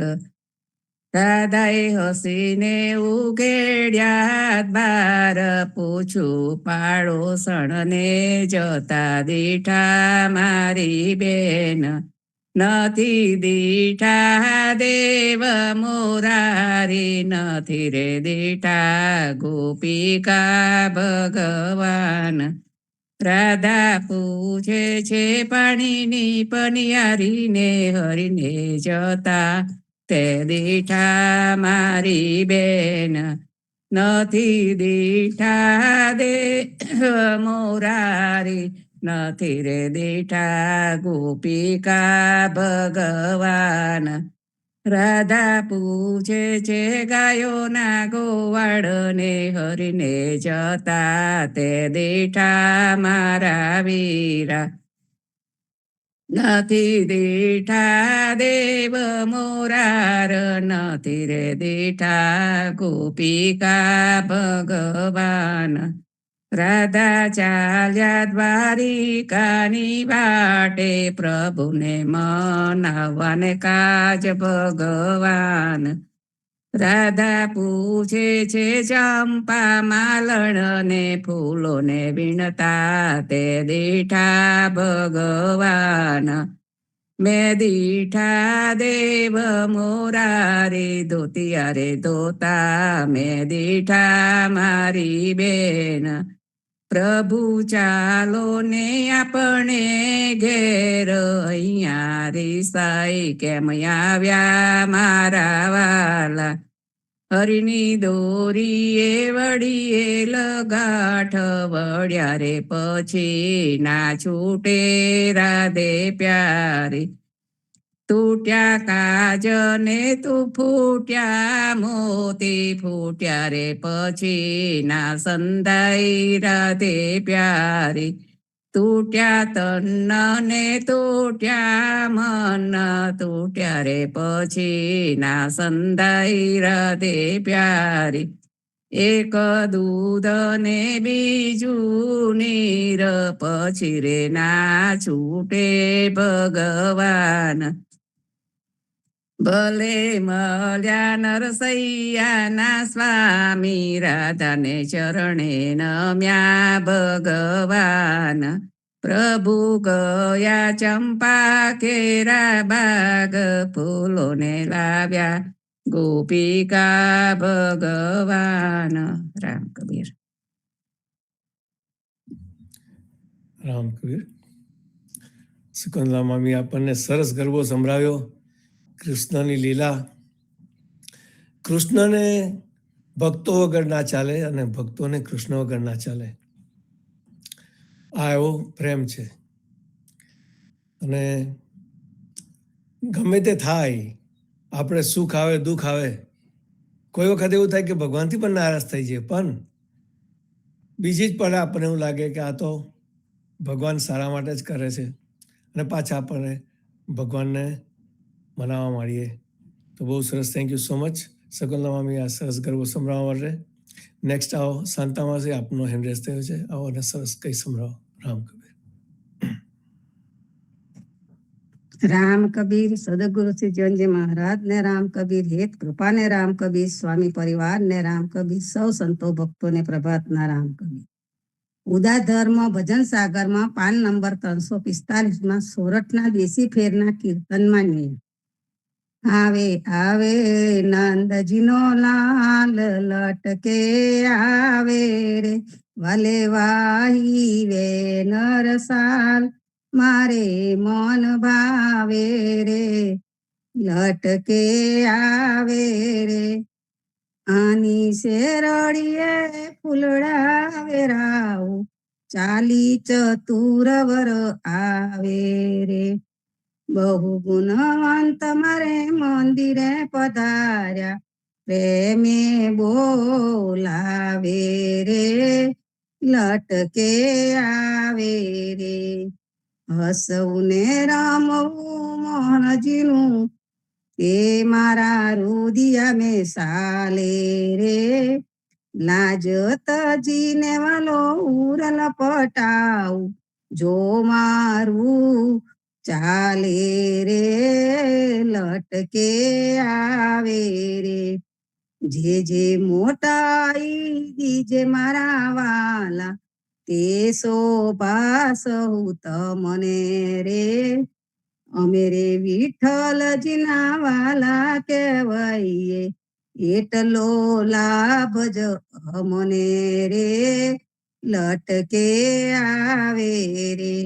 રાધાએ હસીને ઉઘેડ્યા બાર, પૂછું પાડોશણને જતા દીઠા મારી બેન. નથી દીઠા દેવ મોરારી નથી રે દીઠા ગોપિકા ભગવાન. રાધા પૂછે છે પાણીની પનિયારીને હરીને જતા તે દીઠા મારી બેન. નથી દીઠા દેવ મોરારી નથી રે દીઠા ગોપિકા ભગવાન. રાધા પૂછે છે ગાયોના ગોવાળને હરીને જતા તે દીઠા મારા વીરા. નથી દીઠા દેવ મોરાર નથી રે દીઠા ગોપિકા ભગવાન. રાધા ચાલ્યા દ્વારિકાની વાટે, પ્રભુને મનાવવાને કાજ ભગવાન. રાધા પૂછે છે ચંપા માલણને ફૂલોને વીણતા તે દીઠા ભગવાન. મેં દીઠા દેવ મોરારી ધોતિયા રે ધોતા મેં દીઠા મારી બેન. પ્રભુ ચાલો ને આપણે ઘેર અહીંયા રીસાઈ કેમ આવ્યા મારા વાલા. હરિની દોરીએ વળીએ લગાઠ વળ્યા રે પછી ના છૂટે રાધે પ્યારી. તૂટ્યા કાજ ને તું ફૂટ્યા મોતી ફૂટ્યા રે પછી ના સંધાઈ રાધે પ્યારી. તૂટ્યા તન ને તૂટ્યા મન તૂટ્યા રે પછી ના સંધાઈ રાધે પ્યારી. એક દૂધ ને બીજું નીર પછી રે ના છૂટે ભગવાન. ભલે મળ્યા નરસૈયાના સ્વામી રાધાને ચરણે નમ્યા ભગવાન. પ્રભુ ગયા ચંપા કેરા બાગ ફૂલોને લાવ્યા ગોપિકા ભગવાન. રામ કબીર.
રામ કબીર. સુકંદલા મામી આપણને સરસ ગરબો સંભળાવ્યો કૃષ્ણની લીલા. કૃષ્ણને ભક્તો વગર ના ચાલે અને ભક્તોને કૃષ્ણ વગર ના ચાલે. આ એવો પ્રેમ છે. અને ગમે તે થાય, આપણે સુખ આવે દુઃખ આવે, કોઈ વખત એવું થાય કે ભગવાનથી પણ નારાજ થઈ જાય, પણ બીજી જ પળે આપણને એવું લાગે કે આ તો ભગવાન સારા માટે જ કરે છે, અને પાછા આપણને ભગવાનને મનાવવા માંડીએ તો બહુ સરસ, thank you so much Shakuntala મામી આ સરસ ગરબો સંભળાવવા માટે. નેક્સ્ટ આવો શાંતા માસી, આપનો હેન્ડ રેસ થયો છે, આવો અને સરસ કઈ સંભળાવો. રામ કબીર.
રામ કબીર સદગુરુ શ્રી જીવનજી મહારાજ ને રામ કબીર, હેત કૃપા ને રામ કબીર, સ્વામી પરિવાર ને રામ કબીર, સૌ સંતો ભક્તો ને પ્રભાતના રામ કબીર. ઉદા ધર્મ ભજન સાગરમાં પાન નંબર 345 સોરઠના દેશી ફેરના કીર્તનમાં આવે આવે નંદજીનો લાલ લટકે આવે રે, વાલે વાહી વે નરસાલ, મારે મન ભાવે રે, લટકે આવે રે. આની શેરડીએ ફૂલડા વેરાવું, ચાલી ચતુર વર આવે રે. બહુ ગુણવંત મારે મંદિરે પધાર્યા, પ્રેમે બોલાવે રે, લટકે આવે રે. હસવું ને રમવું મોહનજીનું, એ મારા રુદિયા મેં સાલે રે, લાજ તજીને વાલો ઉરલ પટાવું, જો મારું ચાલે રે, લટકે આવે રે. જે મોટાઈ દીજે મારા વાલા, તે શોભા સહુ તમને રે, અમે રે વિઠ્ઠલજીના વાલા કહેવાઈએ, એટલો લાભ જ અમને રે, લટકે આવે રે.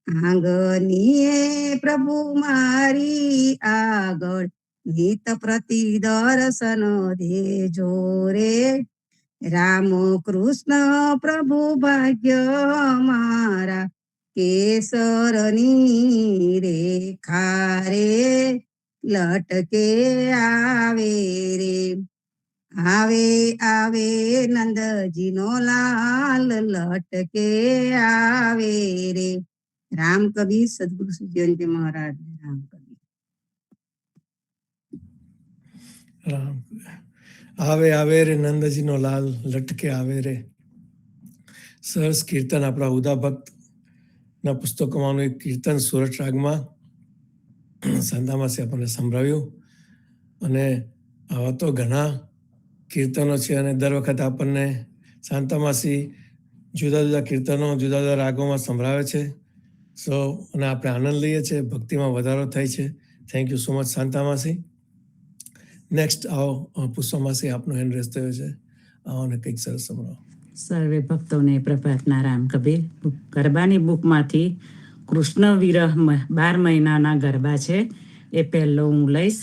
આંગણીએ પ્રભુ મારી આગળ, નિત પ્રતિ દર્શન દેજો રે, રામ કૃષ્ણ પ્રભુ ભાગ્ય મારા, કેસરની રેખા રે, લટકે આવે રે. આવે આવે નંદજીનો લાલ, લટકે આવે રે. રામ કબીર સદગુરુ શ્રી જીવનજી મહારાજ. રામ કબીર.
રામ આવે આવે રે નંદજીનો લાલ, લટકે આવે રે. સરસ કીર્તન આપણા ઉદા ભક્તના પુસ્તકોમાંનું એક કીર્તન સોરઠ રાગમાં શાંતામાસી આપણને સંભળાવ્યું. અને આવા તો ઘણા કીર્તનો છે, અને દર વખતે આપણને શાંતામાસી જુદા જુદા કીર્તનો જુદા જુદા રાગોમાં સંભળાવે છે. અને આપણે આનંદ લઈએ છીએ, ભક્તિમાં વધારો થાય છે. થેન્ક યુ સો મચ શાંતામાસી. નેક્સ્ટ આવો પુષ્પામાસી, આપનો હેન્ડ રેસ થયો છે, આવો ને કંઈક સરસ સંભળાવો.
સર્વે ભક્તોને પ્રભાતના રામ કબીર. ગરબાની બુકમાંથી કૃષ્ણ વિરહ 12 મહિનાના ગરબા છે, એ પહેલો હું લઈશ.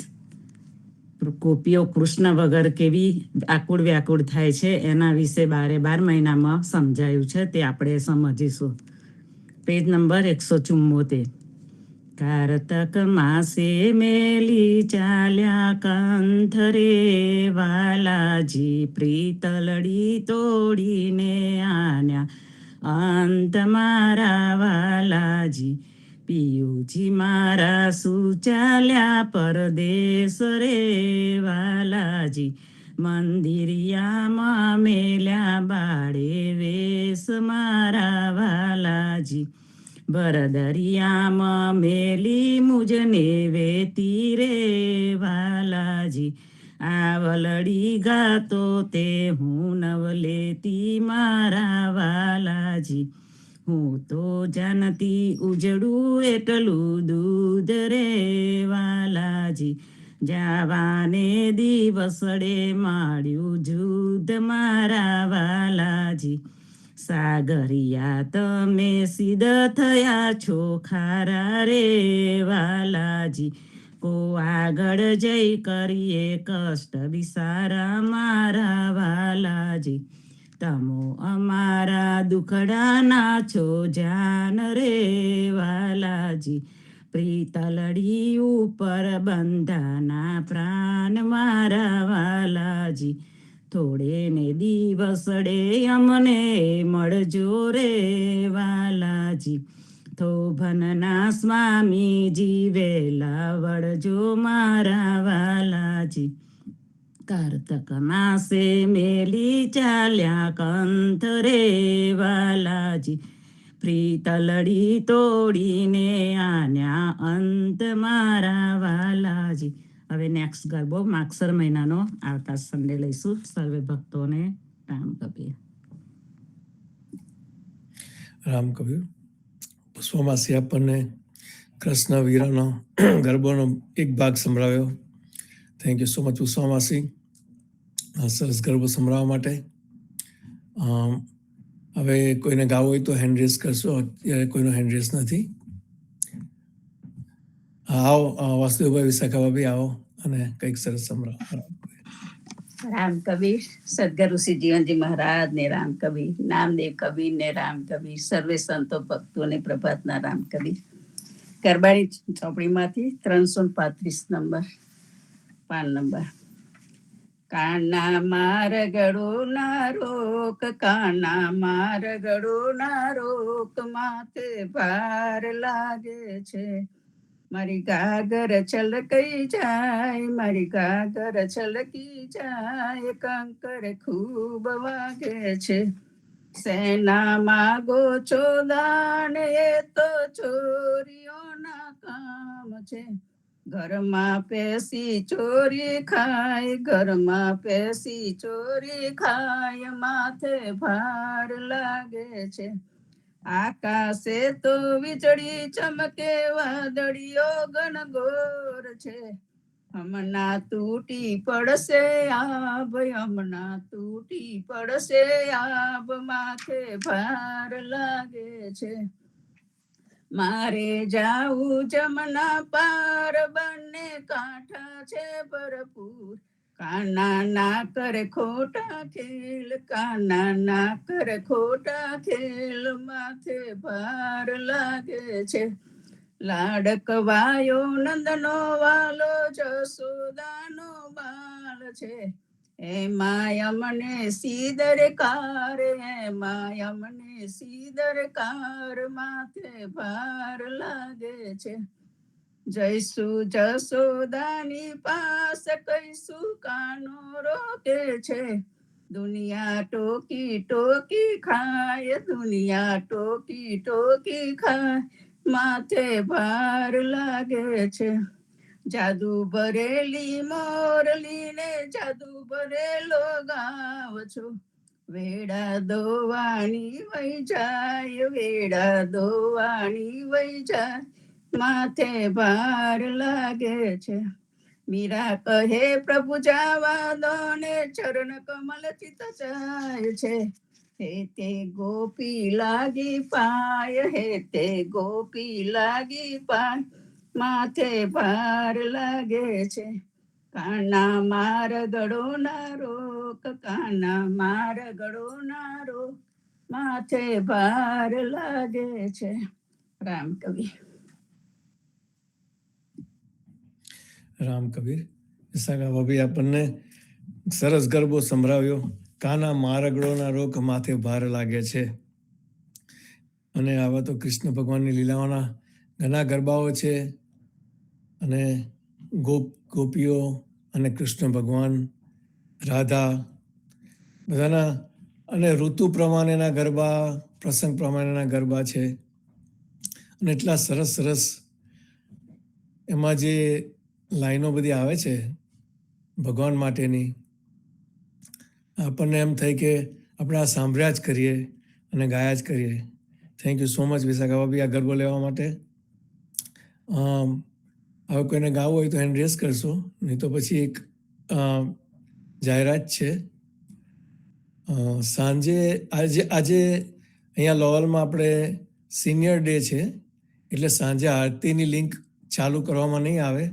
ગોપીઓ કૃષ્ણ વગર કેવી આકુળ વ્યાકુળ થાય છે એના વિશે 12 મહિનામાં સમજાયું છે, તે આપણે સમજીશું. Page number 174. કારતક માસે મેલી ચાલ્યા કંથરે, વાલાજી પ્રીતલડી તોડીને આન્યા, અંત મારા વાલાજી, પિયુજી મારા સુચાલ્યા પરદેશ રે, વાલાજી મંદિરિયામાં મેલ્યા બાળે વેશ મારા વાલાજી, બરદરિયામાં મેલી મુજને વેતી રે, વાલાજી આવલડી ગાતો તે હું નવલેતી મારા વાલાજી, હું તો જાનતી ઉજળું એટલું દૂધ રે, વાલાજી જાવાને દિવસડે માળ્યું જુદ મારા વાલાજી, સાગરિયા તમે સિદ્ધ થયા છો ખારા રે, વાલાજી કો આગળ જઈ કરીએ કષ્ટ વિસારા મારા વાલાજી, તમો અમારા દુખડાના છો જાન રે, વાલાજી પ્રીતલડી ઉપર બંધાના પ્રાણ મારા વાલાજી, થોડે ને દિવસડે અમને મળજો રે, વાલાજી થોભનના સ્વામી જીવેલા વળજો મારા વાલાજી. કારતક માસે મેલી ચાલ્યા કંથ રે વાલાજી. પ્રીતલડી તોડીને આન્યા અંત મારા વાલાજી. હવે નેક્સ્ટ ગરબો માગસર મહિનાનો આવતા સન્ડે લઈશું. સર્વે ભક્તોને રામ કબીર.
રામ કબીર. પુષ્પમાસી આપણને કૃષ્ણ વીરાનો ગરબોનો એક ભાગ સંભળાવ્યો. થેન્ક યુ સો મચ પુષ્પમાસી, સરસ ગરબો સંભળાવવા માટે. હવે કોઈને ગાવું હોય તો હેન્ડ રેઝ કરશો. અત્યારે કોઈનો હેન્ડ રેઝ નથી. આવો વાસુદેવભાઈ, વિશાખાભાઈ આવો અને કંઈક સરસ સંભળાવો.
રામ કબીર. સદગુરુશ્રી જીવનજી મહારાજ ને રામ કબીર, નામદેવ કબીર ને રામ કબીર, સર્વે સંતો ભક્તોને પ્રભાતના રામ કબીર. ગરબાની ચોપડીમાંથી 335 નંબર, 5 નંબર. કાના માર ગળો ના રોક, કાના માર ગળો ના રોક, માથે ભાર લાગે છે. મારી ગાગર છલકાઈ જાય, મારી ગાગર છલકી જાય, કંકર ખૂબ વાગે છે. સેના માગો છો દાન, એ તો ચોરીઓના કામ છે. ઘરમાં પેસી ચોરી ખાય, ઘરમાં પેસી ચોરી ખાય, માથે ભાર લાગે છે. આકાશે તો વીજળી ચમકે, વાદળીઓ ગણગોર છે. હમણાં તૂટી પડશે આબ, હમણાં તૂટી પડશે આબ, માથે ભાર લાગે છે. મારે જાવું જમના પાર, બંને કાંઠા છે ભરપૂર. કાના ના કરે ખોટા ખેલ, કાના ના કરે ખોટા ખેલ, માથે ભાર લાગે છે. લાડકવાયો નંદનો વાલો, જસોદાનો બાલ છે. એમાં અમને સીધર કાર, એમાં અમને સીધર કાર, માથે ભાર લાગે છે. જઈશું જસોદાની પાસ, કઈશું કાનો રોકે છે. દુનિયા ટોકી ટોકી ખાય, દુનિયા ટોકી ટોકી ખાય, માથે ભાર લાગે છે. જાદુ ભરેલી મોરલી ને જાદુ ભરેલો ગાવ છો. વેડા દોવાની વહી જાય, વેડા દોવાની વહી જાય, માથે ભાર લાગે છે. મીરા કહે પ્રભુ જાવા દો ને, ચરણ કમલ ચિત જાય છે. હે તે ગોપી લાગી પાય, હે તે ગોપી લાગી પાય, માથે ભાર લાગે છે. કાના માર ગળો ના રોક, કાના માર ગળો ના રોક, માથે ભાર લાગે છે. રામ કવિ.
રામ કબીર. વિશાખા ભાભી આપણને સરસ ગરબો સંભળાવ્યો. કાના મારગડોના રોક, માથે ભાર લાગે છે. અને આવા તો કૃષ્ણ ભગવાનની લીલાઓના ઘણા ગરબાઓ છે. અને ગોપીઓ અને કૃષ્ણ ભગવાન, રાધા, બધાના અને ઋતુ પ્રમાણેના ગરબા, પ્રસંગ પ્રમાણેના ગરબા છે. અને એટલા સરસ સરસ એમાં જે લાઈનો બધી આવે છે ભગવાન માટેની, આપણને એમ થાય કે આપણે આ સાંભળ્યા જ કરીએ અને ગાયા જ કરીએ. થેન્ક યુ સો મચ વિશાખા ભાભી આ ગરબો લેવા માટે. હવે કોઈને ગાવું હોય તો હેન્ડ રેઝ કરશો, નહીં તો પછી એક જાહેરાત છે. સાંજે આજે અહીંયા લોવલમાં આપણે સિનિયર ડે છે, એટલે સાંજે આરતીની લિંક ચાલુ કરવામાં નહીં આવે.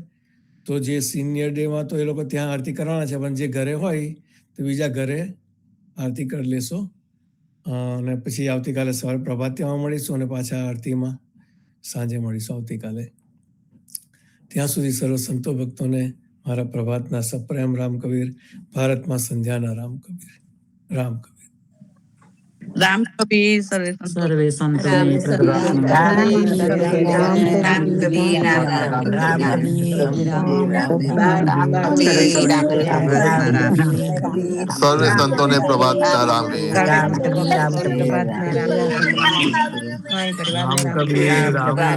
તો જે સિનિયર ડેમાં તો એ લોકો ત્યાં આરતી કરવાના છે, પણ જે ઘરે હોય તો બીજા ઘરે આરતી કરી લેશો. અને પછી આવતીકાલે સવારે પ્રભાતિયામાં મળીશું અને પાછા આરતીમાં સાંજે મળીશું આવતીકાલે. ત્યાં સુધી સર્વ સંતો ભક્તોને મારા પ્રભાતના સપ્રેમ રામ કબીર, ભારતમાં સંધ્યાના રામ કબીર. રામ કબીર.
રામ કબીર સર્વે સંતો
સર્વે સંતોને
રામ
પ્રદક્ષિણ
કબીર
રામ
સર્વે
કબીર
રામ
રામ
કબીર
કબીર
રામ
રામ
રામ
કબીર
કબીર
સર્વે
રામ
સંતોને પ્રભાતના રામે.
રામ કબીર રામ કબીર
પ્રભાતના રામ
રામ કબીર રામ કબીર